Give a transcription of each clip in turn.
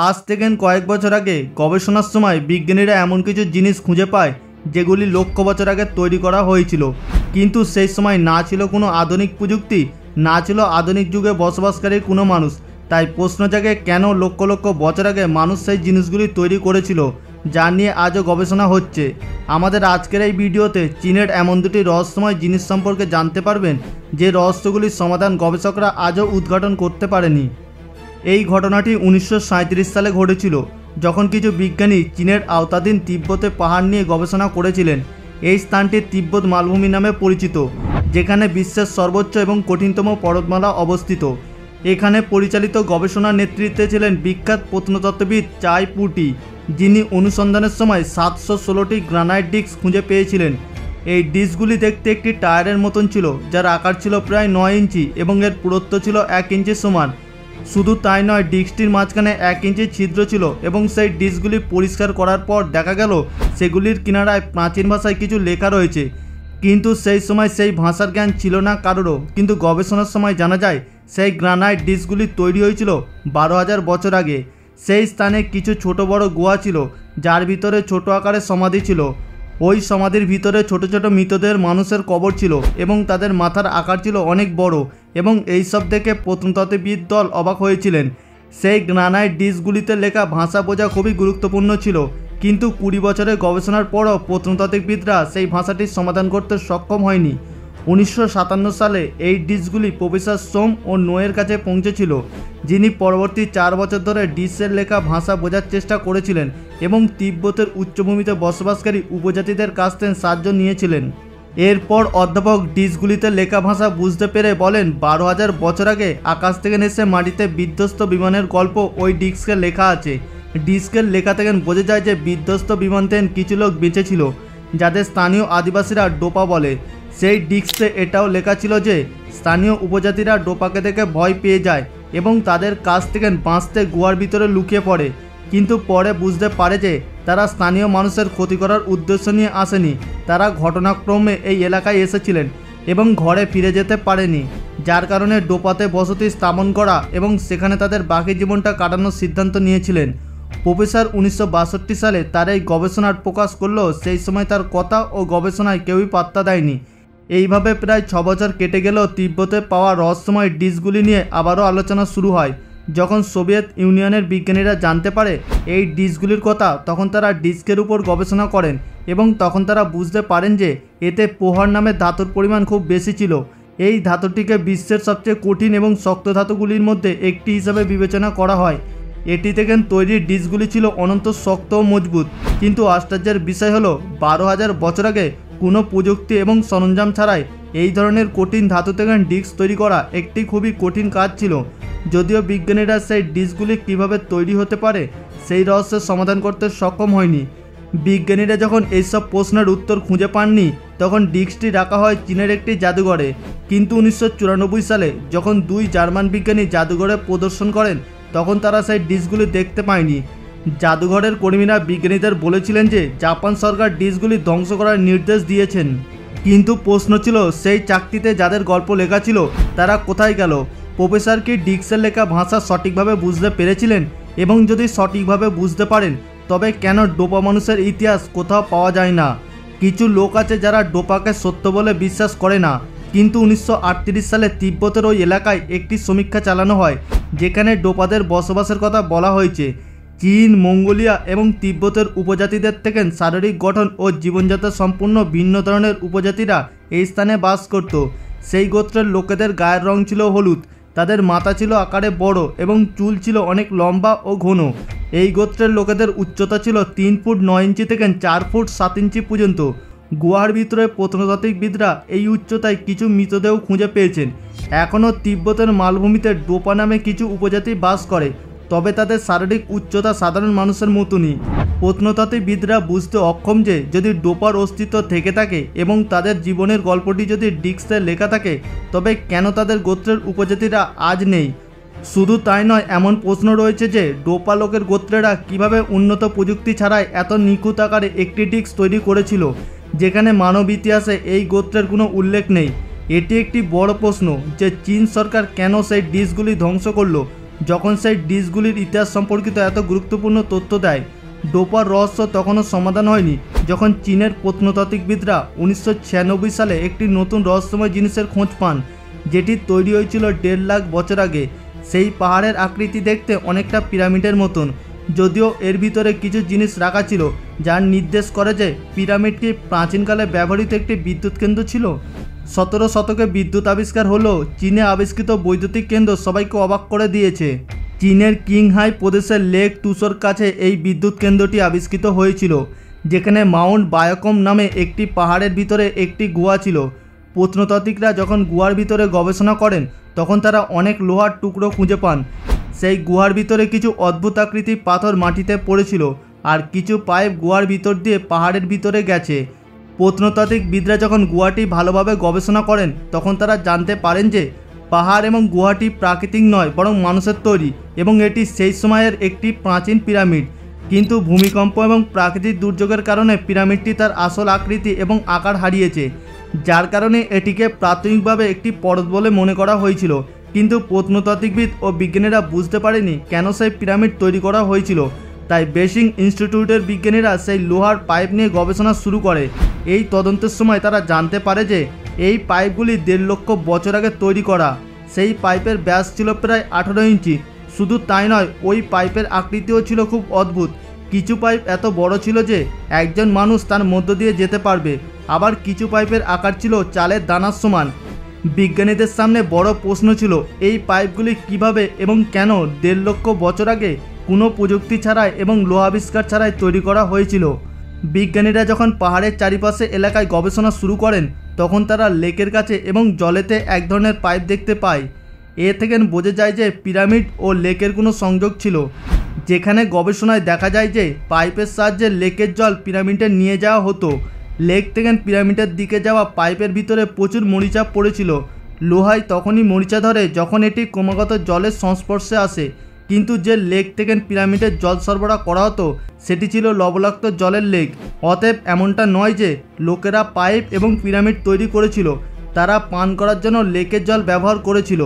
আজ থেকে কয়েক বছর আগে গবেষণার সময় বিজ্ঞানীরা এমন কিছু জিনিস খুঁজে পায় যেগুলি লক্ষ বছর আগে তৈরি করা হয়েছিল, কিন্তু সেই সময় না ছিল কোনো আধুনিক প্রযুক্তি, না ছিল আধুনিক যুগে বসবাসকারী কোনো মানুষ। তাই প্রশ্ন জাগে, কেন লক্ষ লক্ষ বছর আগে মানুষ সেই জিনিসগুলি তৈরি করেছিল, যা নিয়ে আজও গবেষণা হচ্ছে। আমাদের আজকের এই ভিডিওতে চীনের এমন দুটি রহস্যময় জিনিস সম্পর্কে জানতে পারবেন যে রহস্যগুলির সমাধান গবেষকরা আজও উদ্ঘাটন করতে পারেনি। এই ঘটনাটি 1937 সালে ঘটেছিল, যখন কিছু বিজ্ঞানী চীনের আওতাধীন তিব্বতে পাহাড় নিয়ে গবেষণা করেছিলেন। এই স্থানটি তিব্বত মালভূমি নামে পরিচিত, যেখানে বিশ্বের সর্বোচ্চ এবং কঠিনতম পর্বতমালা অবস্থিত। এখানে পরিচালিত গবেষণার নেতৃত্বে ছিলেন বিখ্যাত প্রত্নতত্ত্ববিদ চাই পুটি, যিনি অনুসন্ধানের সময় 716টি গ্রানাইট ডিস্ক খুঁজে পেয়েছিলেন। এই ডিস্কগুলি দেখতে একটি টায়ারের মতন ছিল, যার আকার ছিল প্রায় 9 ইঞ্চি এবং এর পুরুত্ব ছিল 1 ইঞ্চি সমান। শুধু তাই নয়, ডিস্কটির মাঝখানে 1 ইঞ্চি ছিদ্র ছিল এবং সেই ডিস্কগুলি পরিষ্কার করার পর দেখা গেল সেগুলির কিনারায় প্রাচীন ভাষায় কিছু লেখা রয়েছে। কিন্তু সেই সময় সেই ভাষার জ্ঞান ছিল না কারোরও। কিন্তু গবেষণার সময় জানা যায় সেই গ্রানাইট ডিস্কগুলি তৈরি হয়েছিল 12,000 বছর আগে। সেই স্থানে কিছু ছোট বড় গুহা ছিল, যার ভিতরে ছোট আকারের সমাধি ছিল। ওই সমাধির ভিতরে ছোট ছোট মৃতদেহের মানুষের কবর ছিল এবং তাদের মাথার আকার ছিল অনেক বড়, এবং এইসব দেখে প্রত্নতত্ত্ববিদ দল অবাক হয়েছিলেন। সেই গ্রানাইট ডিস্কগুলিতে লেখা ভাষা বোঝা খুবই গুরুত্বপূর্ণ ছিল, কিন্তু 20 বছরের গবেষণার পরও প্রত্নতাত্ত্বিকবিদরা সেই ভাষাটির সমাধান করতে সক্ষম হয়নি। 1957 সালে এই ডিস্কগুলি প্রফেসর সোম ও নোয়ের কাছে পৌঁছেছিল, যিনি পরবর্তী 4 বছর ধরে ডিস্কের লেখা ভাষা বোঝার চেষ্টা করেছিলেন এবং তিব্বতের উচ্চভূমিতে বসবাসকারী উপজাতিদের কাছ থেকে সাহায্য নিয়েছিলেন। এরপর অধ্যাপক ডিস্কগুলিতে লেখা ভাষা বুঝতে পেরে বলেন, 12,000 বছর আগে আকাশ থেকে এসে মাটিতে বিধ্বস্ত বিমানের গল্প ওই ডিস্কে লেখা আছে। ডিস্কের লেখা থেকে বোঝা যায় যে বিধ্বস্ত বিমান থেকে কিছু লোক বেঁচে ছিল, যাদের স্থানীয় আদিবাসীরা ডোপা বলে। সেই ডিস্কে এটাও লেখা ছিল যে স্থানীয় উপজাতিরা ডোপাকে দেখে ভয় পেয়ে যায় এবং তাদের কাছ থেকে বাঁচতে গুহার ভিতরে লুকিয়ে পড়ে। কিন্তু পরে বুঝতে পারে যে তারা স্থানীয় মানুষের ক্ষতি করার উদ্দেশ্য নিয়ে আসেনি, তারা ঘটনাক্রমে এই এলাকায় এসেছিলেন এবং ঘরে ফিরে যেতে পারেনি, যার কারণে ডোপাতে বসতি স্থাপন করা এবং সেখানে তাদের বাকি জীবনটা কাটানোর সিদ্ধান্ত নিয়েছিলেন। প্রফেসর 1962 সালে তার এই গবেষণার প্রকাশ করলেও সেই সময় তার কথা ও গবেষণায় কেউই পাত্তা দেয়নি। এইভাবে প্রায় 6 বছর কেটে গেলেও তিব্বতে পাওয়া রহস্যময় ডিস্কগুলি নিয়ে আবারও আলোচনা শুরু হয়। যখন সোভিয়েত ইউনিয়নের বিজ্ঞানীরা জানতে পারে এই ডিস্কগুলির কথা, তখন তারা ডিস্কের উপর গবেষণা করেন এবং তখন তারা বুঝতে পারেন যে এতে পোহার নামে ধাতুর পরিমাণ খুব বেশি ছিল। এই ধাতুটিকে বিশ্বের সবচেয়ে কঠিন এবং শক্ত ধাতুগুলির মধ্যে একটি হিসাবে বিবেচনা করা হয়। এটি থেকে তৈরি ডিস্কগুলি ছিল অনন্ত শক্ত ও মজবুত। কিন্তু আশ্চর্যের বিষয় হলো, 12,000 বছর আগে কোনো প্রযুক্তি এবং সরঞ্জাম ছাড়াই এই ধরনের কঠিন ধাতু থেকে ডিস্ক তৈরি করা একটি খুবই কঠিন কাজ ছিল। যদিও বিজ্ঞানীরা সেই ডিস্কগুলি কীভাবে তৈরি হতে পারে সেই রহস্যের সমাধান করতে সক্ষম হয়নি। বিজ্ঞানীরা যখন এইসব প্রশ্নের উত্তর খুঁজে পাননি, তখন ডিস্কটি রাখা হয় চীনের একটি জাদুঘরে। কিন্তু 1994 সালে যখন 2 জার্মান বিজ্ঞানী জাদুঘরে প্রদর্শন করেন, তখন তারা সেই ডিস্কগুলি দেখতে পায়নি। জাদুঘরের কর্মীরা বিজ্ঞানীদের বলেছিলেন যে জাপান সরকার ডিস্কগুলি ধ্বংস করার নির্দেশ দিয়েছেন। কিন্তু প্রশ্ন ছিল, সেই চাকতিতে যাদের গল্প লেখা ছিল তারা কোথায় গেল? প্রফেসর কি ডিস্কের লেখা ভাষা সঠিকভাবে বুঝতে পেরেছিলেন? এবং যদি সঠিকভাবে বুঝতে পারেন, তবে কেন ডোপা মানুষের ইতিহাস কোথাও পাওয়া যায় না? কিছু লোক আছে যারা ডোপাকে সত্য বলে বিশ্বাস করে না। কিন্তু 1938 সালে তিব্বতের ওই এলাকায় একটি সমীক্ষা চালানো হয়, যেখানে ডোপাদের বসবাসের কথা বলা হয়েছে। চীন, মঙ্গোলিয়া এবং তিব্বতের উপজাতিদের থেকে শারীরিক গঠন ও জীবনযাত্রা সম্পূর্ণ ভিন্ন ধরনের উপজাতিরা এই স্থানে বাস করত। সেই গোত্রের লোকেদের গায়ের রং ছিল হলুদ, তাদের মাথা ছিল আকারে বড় এবং চুল ছিল অনেক লম্বা ও ঘন। এই গোত্রের লোকেদের উচ্চতা ছিল 3 ফুট 9 ইঞ্চি থেকে 4 ফুট 7 ইঞ্চি পর্যন্ত। গুহার ভিতরে প্রত্নতাত্ত্বিকবিদরা এই উচ্চতায় কিছু মৃতদেহ খুঁজে পেয়েছেন। এখনও তিব্বতের মালভূমিতে ডোপা নামে কিছু উপজাতি বাস করে, তবে তাদের শারীরিক উচ্চতা সাধারণ মানুষের মতনই। প্রত্নতাত্ত্বিকবিদরা বুঝতে অক্ষম যে যদি ডোপার অস্তিত্ব থেকে থাকে এবং তাদের জীবনের গল্পটি যদি ডিস্কে লেখা থাকে, তবে কেন তাদের গোত্রের উপজাতিরা আজ নেই? শুধু তাই নয়, এমন প্রশ্ন রয়েছে যে ডোপা লোকের গোত্রেরা কিভাবে উন্নত প্রযুক্তি ছাড়াই এত নিখুঁত আকারে একটি ডিস্ক তৈরি করেছিল, যেখানে মানব ইতিহাসে এই গোত্রের কোনো উল্লেখ নেই। এটি একটি বড় প্রশ্ন যে চীন সরকার কেন সেই ডিস্কগুলি ধ্বংস করলো। যখন সেই ডিশগুলির ইতিহাস সম্পর্কিত এত গুরুত্বপূর্ণ তথ্য দেয়। ডোপার রহস্য তখনও সমাধান হয়নি যখন চীনের প্রত্নতাত্ত্বিকবিদরা 1996 সালে একটি নতুন রহস্যময় জিনিসের খোঁজ পান, যেটি তৈরি হয়েছিল 1.5 লাখ বছর আগে। সেই পাহাড়ের আকৃতি দেখতে অনেকটা পিরামিডের মতন, যদিও এর ভিতরে কিছু জিনিস রাখা ছিল যার নির্দেশ করে যে পিরামিডটি প্রাচীনকালে ব্যবহৃত একটি বিদ্যুৎ কেন্দ্র ছিল। 17 শতকে বিদ্যুৎ আবিষ্কার হলেও চীনে আবিষ্কৃত বৈদ্যুতিক কেন্দ্র সবাইকে অবাক করে দিয়েছে। চীনের কিংহাই প্রদেশের লেক টুসোর কাছে এই বিদ্যুৎ কেন্দ্রটি আবিষ্কৃত হয়েছিল, যেখানে মাউন্ট বায়োকম নামে একটি পাহাড়ের ভিতরে একটি গুহা ছিল। প্রত্নতাত্ত্বিকরা যখন গুহার ভিতরে গবেষণা করেন তখন তারা অনেক লোহার টুকরো খুঁজে পান। সেই গুহার ভিতরে কিছু অদ্ভুত আকৃতির পাথর মাটিতে পড়েছিল, আর কিছু পাইপ গুহার ভিতর দিয়ে পাহাড়ের ভিতরে গেছে। প্রত্নতাত্ত্বিকবিদরা যখন গুহাটি ভালোভাবে গবেষণা করেন তখন তারা জানতে পারেন যে পাহাড় এবং গুহাটি প্রাকৃতিক নয় বরং মানুষের তৈরি, এবং এটি সেই সময়ের একটি প্রাচীন পিরামিড। কিন্তু ভূমিকম্প এবং প্রাকৃতিক দুর্যোগের কারণে পিরামিডটি তার আসল আকৃতি এবং আকার হারিয়েছে, যার কারণে এটিকে প্রাথমিকভাবে একটি পর্বত বলে মনে করা হয়েছিল। কিন্তু প্রত্নতাত্ত্বিকবিদ ও বিজ্ঞানীরা বুঝতে পারেনি কেন সেই পিরামিড তৈরি করা হয়েছিল। তাই বেজিং ইনস্টিটিউটের বিজ্ঞানীরা সেই লোহার পাইপ নিয়ে গবেষণা শুরু করে। এই তদন্তের সময় তারা জানতে পারে যে এই পাইপগুলি 1.5 লক্ষ বছর আগে তৈরি করা। সেই পাইপের ব্যাস ছিল প্রায় 18 ইঞ্চি। শুধু তাই নয়, ওই পাইপের আকৃতিও ছিল খুব অদ্ভুত। কিছু পাইপ এত বড় ছিল যে একজন মানুষ তার মধ্য দিয়ে যেতে পারবে, আবার কিছু পাইপের আকার ছিল চালের দানার সমান। বিজ্ঞানীদের সামনে বড় প্রশ্ন ছিল, এই পাইপগুলি কিভাবে এবং কেন 1.5 লক্ষ বছর আগে কোনো প্রযুক্তি ছাড়াই এবং লোহা আবিষ্কার ছাড়াই তৈরি করা হয়েছিল। বিজ্ঞানীরা যখন পাহাড়ের চারিপাশে এলাকায় গবেষণা শুরু করেন তখন তারা লেকের কাছে এবং জলেতে এক ধরনের পাইপ দেখতে পায়। এ থেকে বোঝা যায় যে পিরামিড ও লেকের কোনো সংযোগ ছিল, যেখানে গবেষণায় দেখা যায় যে পাইপের সাহায্যে লেকের জল পিরামিডে নিয়ে যাওয়া হতো। লেক থেকে পিরামিডের দিকে যাওয়া পাইপের ভিতরে প্রচুর মরিচা পড়েছিল। লোহায় তখনই মরিচা ধরে যখন এটি ক্রমাগত জলের সংস্পর্শে আসে, কিন্তু যে লেক থেকে পিরামিডের জল সরবরাহ করা হতো সেটি ছিল লবণাক্ত জলের লেক। অতএব এমনটা নয় যে লোকেরা পাইপ এবং পিরামিড তৈরি করেছিল, তারা পান করার জন্য লেকের জল ব্যবহার করেছিল।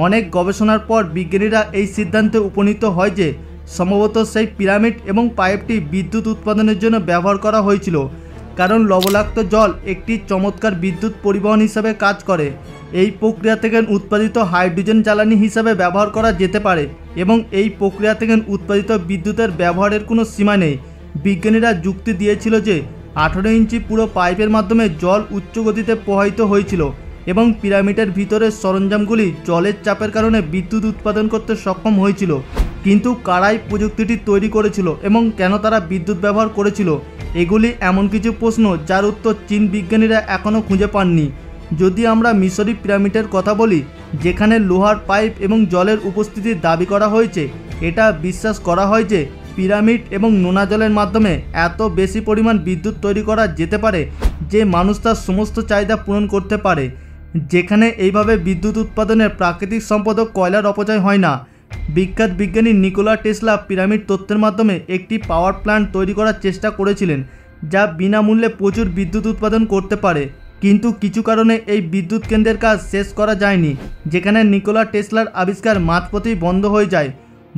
অনেক গবেষণার পর বিজ্ঞানীরা এই সিদ্ধান্তে উপনীত হয় যে সম্ভবত সেই পিরামিড এবং পাইপটি বিদ্যুৎ উৎপাদনের জন্য ব্যবহার করা হয়েছিল, কারণ লবণাক্ত জল একটি চমৎকার বিদ্যুৎ পরিবহন হিসাবে কাজ করে। এই প্রক্রিয়া থেকে উৎপাদিত হাইড্রোজেন জ্বালানি হিসাবে ব্যবহার করা যেতে পারে, এবং এই প্রক্রিয়া থেকে উৎপাদিত বিদ্যুতের ব্যবহারের কোনো সীমা নেই। বিজ্ঞানীরা যুক্তি দিয়েছিল যে 18 ইঞ্চি পুরো পাইপের মাধ্যমে জল উচ্চ গতিতে প্রবাহিত হয়েছিল, এবং পিরামিডের ভিতরের সরঞ্জামগুলি জলের চাপের কারণে বিদ্যুৎ উৎপাদন করতে সক্ষম হয়েছিল। কিন্তু কারাই প্রযুক্তিটি তৈরি করেছিল এবং কেন তারা বিদ্যুৎ ব্যবহার করেছিল, এগুলি এমন কিছু প্রশ্ন যার উত্তর চীন বিজ্ঞানীরা এখনও খুঁজে পাননি। যদি আমরা মিশরি পিরামিডের কথা বলি, যেখানে লোহার পাইপ এবং জলের উপস্থিতির দাবি করা হয়েছে, এটা বিশ্বাস করা হয় যে পিরামিড এবং নোনা জলের মাধ্যমে এত বেশি পরিমাণ বিদ্যুৎ তৈরি করা যেতে পারে যে মানুষ তার সমস্ত চাহিদা পূরণ করতে পারে। যেখানে এইভাবে বিদ্যুৎ উৎপাদনের প্রাকৃতিক সম্পদ ও কয়লার অপচয় হয় না। বিখ্যাত বিজ্ঞানী নিকোলা টেসলা পিরামিড তত্ত্বের মাধ্যমে একটি পাওয়ার প্ল্যান্ট তৈরি করার চেষ্টা করেছিলেন, যা বিনামূল্যে প্রচুর বিদ্যুৎ উৎপাদন করতে পারে। কিন্তু কিছু কারণে এই বিদ্যুৎ কেন্দ্রের কাজ শেষ করা যায়নি, যেখানে নিকোলা টেসলার আবিষ্কার মাঝপথেই বন্ধ হয়ে যায়।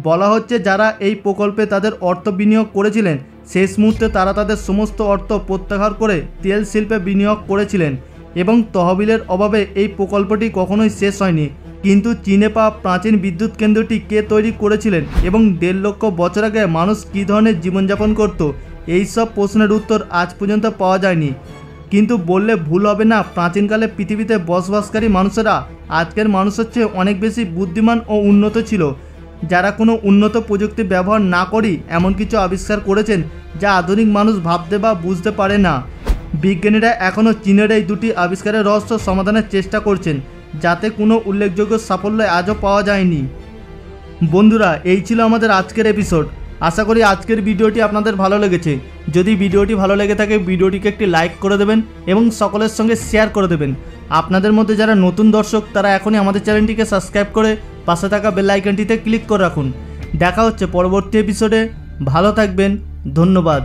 বলা হচ্ছে যারা এই প্রকল্পে তাদের অর্থ বিনিয়োগ করেছিলেন শেষ মুহূর্তে তারা তাদের সমস্ত অর্থ প্রত্যাহার করে তেল শিল্পে বিনিয়োগ করেছিলেন, এবং তহবিলের অভাবে এই প্রকল্পটি কখনোই শেষ হয়নি। কিন্তু চীনে পাওয়া প্রাচীন বিদ্যুৎ কেন্দ্রটি কে তৈরি করেছিলেন এবং 1.5 লক্ষ বছর আগে মানুষ কী ধরনের জীবনযাপন করত, এই সব প্রশ্নের উত্তর আজ পর্যন্ত পাওয়া যায়নি। কিন্তু বললে ভুল হবে না, প্রাচীনকালে পৃথিবীতে বসবাসকারী মানুষেরা আজকের মানুষের চেয়ে অনেক বেশি বুদ্ধিমান ও উন্নত ছিল, যারা কোনো উন্নত প্রযুক্তি ব্যবহার না করেই এমন কিছু আবিষ্কার করেছেন যা আধুনিক মানুষ ভাবতে বা বুঝতে পারে না। বিজ্ঞানীরা এখনও চীনের এই দুটি আবিষ্কারের রহস্য সমাধানের চেষ্টা করছেন, যাতে কোনো উল্লেখযোগ্য সাফল্য আজও পাওয়া যায়নি। বন্ধুরা, এই ছিল আমাদের আজকের এপিসোড। আশা করি আজকের ভিডিওটি আপনাদের ভালো লেগেছে। যদি ভিডিওটি ভালো লেগে থাকে ভিডিওটিকে একটি লাইক করে দেবেন এবং সকলের সঙ্গে শেয়ার করে দেবেন। আপনাদের মধ্যে যারা নতুন দর্শক তারা এখনই আমাদের চ্যানেলটিকে সাবস্ক্রাইব করে পাশে থাকা বেল আইকনটিতে ক্লিক করে রাখুন। দেখা হচ্ছে পরবর্তী এপিসোডে। ভালো থাকবেন, ধন্যবাদ।